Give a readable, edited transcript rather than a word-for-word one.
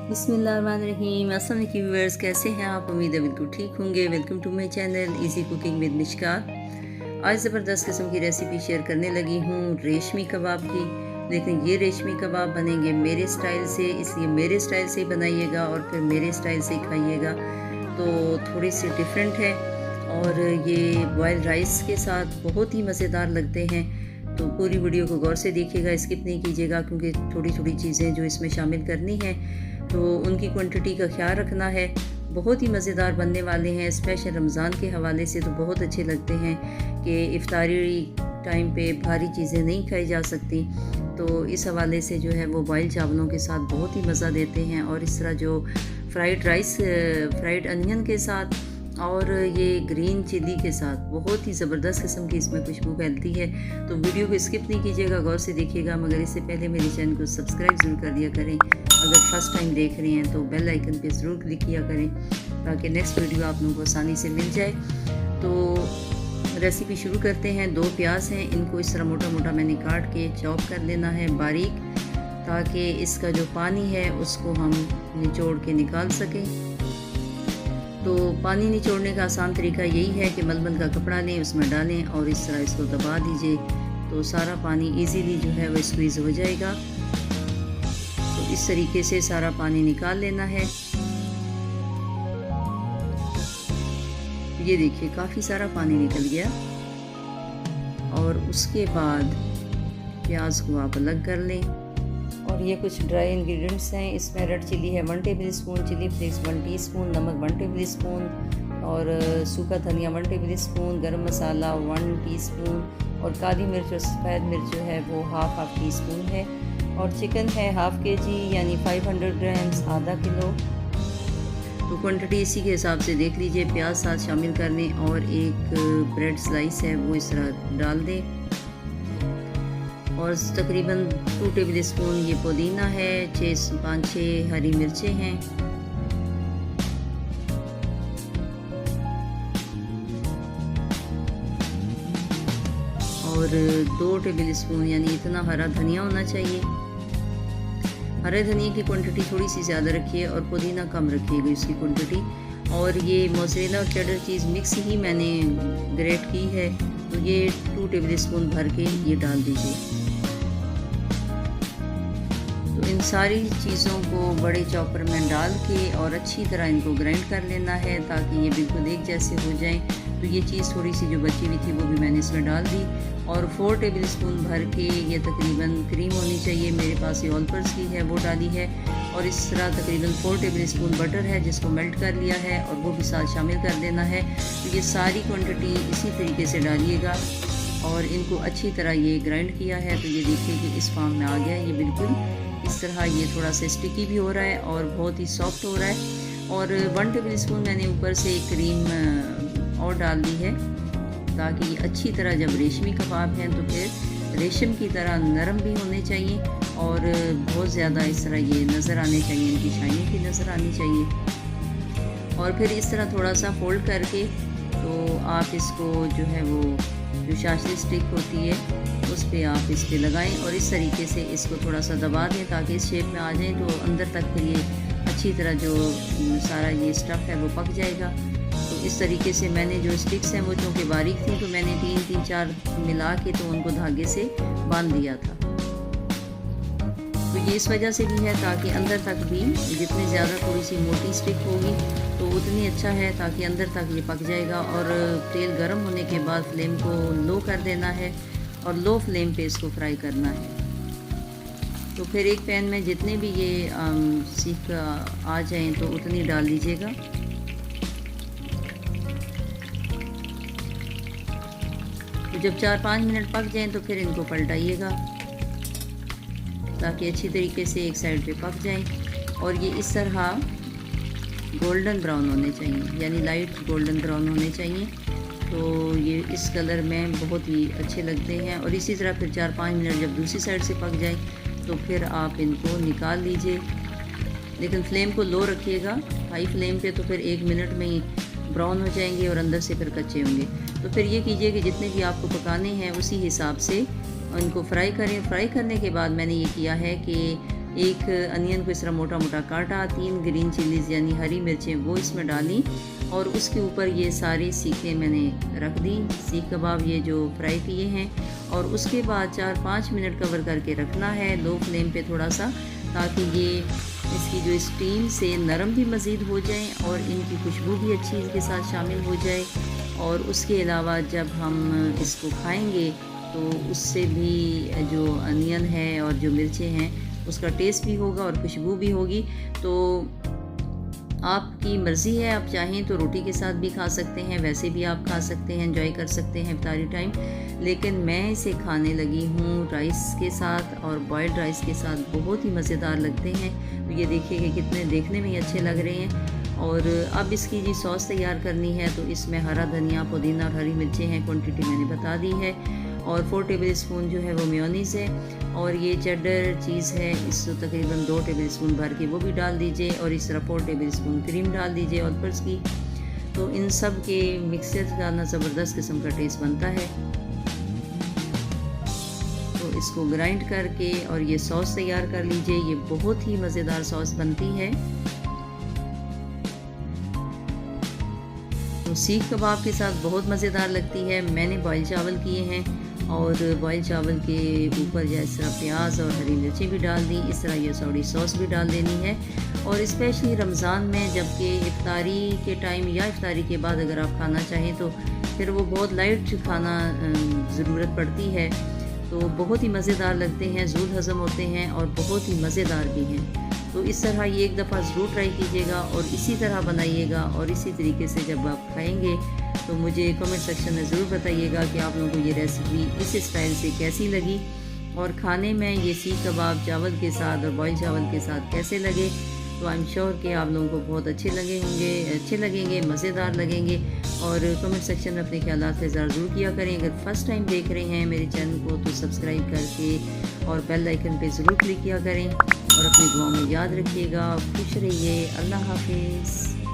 बिस्मिल्लाहिर्रहमानिर्रहीम। अस्सलाम वालेकुम व्यूअर्स, कैसे हैं आप? उम्मीद है बिल्कुल ठीक होंगे। Welcome to my channel easy cooking with Mishkat. आज ज़बरदस्त किस्म की रेसिपी शेयर करने लगी हूँ रेशमी कबाब की। लेकिन ये रेशमी कबाब बनेंगे मेरे स्टाइल से, इसलिए मेरे स्टाइल से ही बनाइएगा और फिर मेरे स्टाइल से ही खाइएगा। तो थोड़ी सी डिफरेंट है और ये बॉयल राइस के साथ बहुत ही मज़ेदार लगते हैं। तो पूरी वीडियो को गौर से देखिएगा, स्किप नहीं कीजिएगा, क्योंकि थोड़ी थोड़ी चीज़ें जो इसमें शामिल करनी है तो उनकी क्वांटिटी का ख्याल रखना है। बहुत ही मज़ेदार बनने वाले हैं। स्पेशल रमज़ान के हवाले से तो बहुत अच्छे लगते हैं कि इफ्तारी टाइम पे भारी चीज़ें नहीं खाई जा सकती, तो इस हवाले से जो है वो बॉयल चावलों के साथ बहुत ही मज़ा देते हैं। और इस तरह जो फ्राइड राइस, फ्राइड अनियन के साथ और ये ग्रीन चिली के साथ बहुत ही ज़बरदस्त किस्म की इसमें खुशबू फैलती है। तो वीडियो को स्किप नहीं कीजिएगा, गौर से देखिएगा। मगर इससे पहले मेरे चैनल को सब्सक्राइब ज़रूर कर दिया करें। अगर फर्स्ट टाइम देख रहे हैं तो बेल आइकन पे ज़रूर क्लिक किया करें ताकि नेक्स्ट वीडियो आप लोगों को आसानी से मिल जाए। तो रेसिपी शुरू करते हैं। 2 प्याज हैं, इनको इस तरह मोटा मोटा मैंने काट के चॉप कर लेना है बारीक, ताकि इसका जो पानी है उसको हम निचोड़ के निकाल सकें। तो पानी निचोड़ने का आसान तरीका यही है कि मलमल का कपड़ा लें, उसमें डालें और इस तरह इसको दबा दीजिए, तो सारा पानी इजीली जो है वह स्क्वीज़ हो जाएगा। तो इस तरीके से सारा पानी निकाल लेना है। ये देखिए काफ़ी सारा पानी निकल गया। और उसके बाद प्याज को आप अलग कर लें। और ये कुछ ड्राई इंग्रेडिएंट्स हैं। इसमें रेड चिली है 1 tablespoon, chilli flakes 1 teaspoon, नमक 1 टेबल स्पून और सूखा धनिया 1 टेबल स्पून, गरम मसाला 1 टीस्पून और काली मिर्च और सफ़ेद मिर्च जो है वो हाफ टीस्पून है। और चिकन है हाफ केजी यानी 500 ग्राम्स, आधा किलो। तो क्वांटिटी इसी के हिसाब से देख लीजिए। प्याज साथ शामिल कर लें और एक ब्रेड स्लाइस है वो इस तरह डाल दें। और तकरीबन 2 टेबल स्पून ये पुदीना है, 5-6 हरी मिर्चें हैं। और 2 टेबल स्पून यानी इतना हरा धनिया होना चाहिए। हरे धनिया की क्वांटिटी थोड़ी सी ज़्यादा रखिए और पुदीना कम रखिएगा इसकी क्वांटिटी। और ये मोज़रेला और चेडर चीज़ मिक्स ही मैंने ग्रेट की है, तो ये 2 टेबल स्पून भर के ये डाल दीजिए। तो इन सारी चीज़ों को बड़े चॉपर में डाल के और अच्छी तरह इनको ग्राइंड कर लेना है ताकि ये बिल्कुल एक जैसे हो जाएं। तो ये चीज़ थोड़ी सी जो बची हुई थी वो भी मैंने इसमें डाल दी। और 4 टेबल स्पून भर के ये तकरीबन क्रीम होनी चाहिए, मेरे पास ये ऑल पर्पस की है वो डाली है। और इस तरह तकरीबन 4 टेबल स्पून बटर है जिसको मेल्ट कर लिया है और वो भी साथ शामिल कर देना है। तो ये सारी क्वांटिटी इसी तरीके से डालिएगा और इनको अच्छी तरह ये ग्राइंड किया है। तो ये देखिए कि इस फॉर्म में आ गया ये बिल्कुल इस तरह। ये थोड़ा सा स्टिकी भी हो रहा है और बहुत ही सॉफ्ट हो रहा है। और 1 टेबल स्पून मैंने ऊपर से क्रीम और डाल दी है ताकि अच्छी तरह जब रेशमी कबाब हैं तो फिर रेशम की तरह नरम भी होने चाहिए और बहुत ज़्यादा इस तरह ये नज़र आने चाहिए, इनकी शाइनिंग भी नज़र आनी चाहिए। और फिर इस तरह थोड़ा सा फोल्ड करके तो आप इसको जो है वो जो शाशली स्टिक होती है उस पर आप इस पर लगाएं और इस तरीके से इसको थोड़ा सा दबा दें ताकि इस शेप में आ जाए। तो अंदर तक फिर ये अच्छी तरह जो सारा ये स्टफ़ है वो पक जाएगा। तो इस तरीके से मैंने जो स्टिक्स हैं वो चूँकि बारीक थी तो मैंने 3-4 मिला के तो उनको धागे से बांध दिया था। तो ये इस वजह से भी है ताकि अंदर तक भी जितनी ज़्यादा थोड़ी सी मोटी स्टिक होगी तो उतनी अच्छा है ताकि अंदर तक ये पक जाएगा। और तेल गर्म होने के बाद फ्लेम को लो कर देना है और लो फ्लेम पे इसको फ्राई करना है। तो फिर एक पैन में जितने भी ये सीख आ जाएं तो उतनी डाल लीजिएगा। तो जब 4-5 मिनट पक जाएं तो फिर इनको पलटाइएगा ताकि अच्छी तरीके से एक साइड पे पक जाएं। और ये इस तरह गोल्डन ब्राउन होने चाहिए, यानी लाइट गोल्डन ब्राउन होने चाहिए। तो ये इस कलर में बहुत ही अच्छे लगते हैं। और इसी तरह फिर 4-5 मिनट जब दूसरी साइड से पक जाए तो फिर आप इनको निकाल लीजिए। लेकिन फ्लेम को लो रखिएगा, हाई फ्लेम पे, तो फिर 1 मिनट में ही ब्राउन हो जाएंगे और अंदर से फिर कच्चे होंगे। तो फिर ये कीजिए कि जितने भी आपको पकाने हैं उसी हिसाब से इनको फ्राई करें। फ्राई करने के बाद मैंने ये किया है कि एक अनियन को इस तरह मोटा मोटा काटा, 3 ग्रीन चिलीज़ यानी हरी मिर्चें वो इसमें डाली और उसके ऊपर ये सारी सीखें मैंने रख दी, सीख कबाब ये जो फ्राई किए हैं। और उसके बाद 4-5 मिनट कवर करके रखना है लो फ्लेम पे थोड़ा सा, ताकि ये इसकी जो स्टीम से नरम भी मज़ीद हो जाएं और इनकी खुशबू भी अच्छी इसके साथ शामिल हो जाए। और उसके अलावा जब हम इसको खाएंगे तो उससे भी जो अनियन है और जो मिर्चें हैं उसका टेस्ट भी होगा और खुशबू भी होगी। तो आपकी मर्ज़ी है, आप चाहें तो रोटी के साथ भी खा सकते हैं, वैसे भी आप खा सकते हैं, एंजॉय कर सकते हैं इफ्तारी टाइम। लेकिन मैं इसे खाने लगी हूँ राइस के साथ और बॉयल्ड राइस के साथ, बहुत ही मज़ेदार लगते हैं। तो ये देखिए कि कितने देखने में ही अच्छे लग रहे हैं। और अब इसकी जी सॉस तैयार करनी है, तो इसमें हरा धनिया, पुदीना और हरी मिर्चें हैं, क्वांटिटी मैंने बता दी है। और 4 टेबल स्पून जो है वो मेयोनीज़ है और ये चेडर चीज़ है, इसको तकरीबन 2 टेबल स्पून भर के वो भी डाल दीजिए और इस तरह 4 टेबल स्पून क्रीम डाल दीजिए और ऊपर की। तो इन सब के मिक्सचर का ना ज़बरदस्त किस्म का टेस्ट बनता है। तो इसको ग्राइंड करके और ये सॉस तैयार कर लीजिए, ये बहुत ही मज़ेदार सॉस बनती है। तो सीख कबाब के साथ बहुत मज़ेदार लगती है। मैंने बॉयल चावल किए हैं और बॉयल चावल के ऊपर या इस तरह प्याज और हरी मिर्चें भी डाल दी, इस तरह ये सोया सॉस भी डाल देनी है। और स्पेशली रमज़ान में जबकि इफ्तारी के टाइम या इफ्तारी के बाद अगर आप खाना चाहें तो फिर वो बहुत लाइट खाना ज़रूरत पड़ती है, तो बहुत ही मज़ेदार लगते हैं, जल्द हज़म होते हैं और बहुत ही मज़ेदार भी हैं। तो इस तरह ये एक दफ़ा ज़रूर ट्राई कीजिएगा और इसी तरह बनाइएगा और इसी तरीके से जब आप खाएंगे तो मुझे कमेंट सेक्शन में ज़रूर बताइएगा कि आप लोगों को ये रेसिपी इस स्टाइल से कैसी लगी और खाने में ये सीख कबाब चावल के साथ और बॉयल चावल के साथ कैसे लगे। तो आई एम श्योर कि आप लोगों को बहुत अच्छे लगेंगे, मज़ेदार लगेंगे। और कमेंट सेक्शन में अपने ख्यालात इज़हार ज़रूर किया करें। अगर फ़र्स्ट टाइम देख रहे हैं मेरे चैनल को तो सब्सक्राइब करके और बेल आइकन पे ज़रूर क्लिक किया करें और अपनी दुआओं में याद रखिएगा। खुश रहिए। अल्लाह हाफिज़।